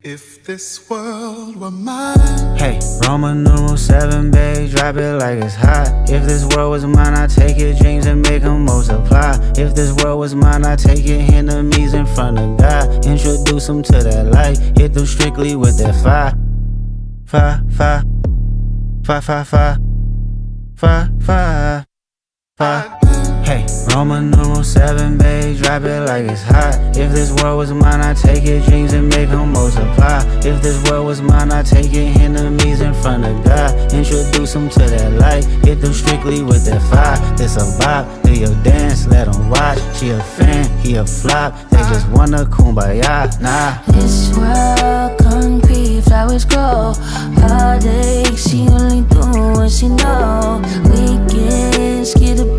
If this world were mine. Hey, Roman numeral 7, babe, drop it like it's hot. If this world was mine, I'd take your dreams and make them multiply. If this world was mine, I'd take your enemies in front of God. Introduce them to that light, hit them strictly with that fire. Fire, fire, fire, fire, fire, fire, fire, fire. Hey, Roman numeral 7, babe, drop it like it's hot. If this world was mine, I'd take your dreams and make them multiply. If this world was mine, I'd take your enemies in front of God. Introduce them to that light, hit them strictly with that fire. This a vibe, do your dance, let them watch. She a fan, he a flop, they just wanna kumbaya, nah. This world concrete, flowers grow. Heartache, she only do what she know. Weekends, get a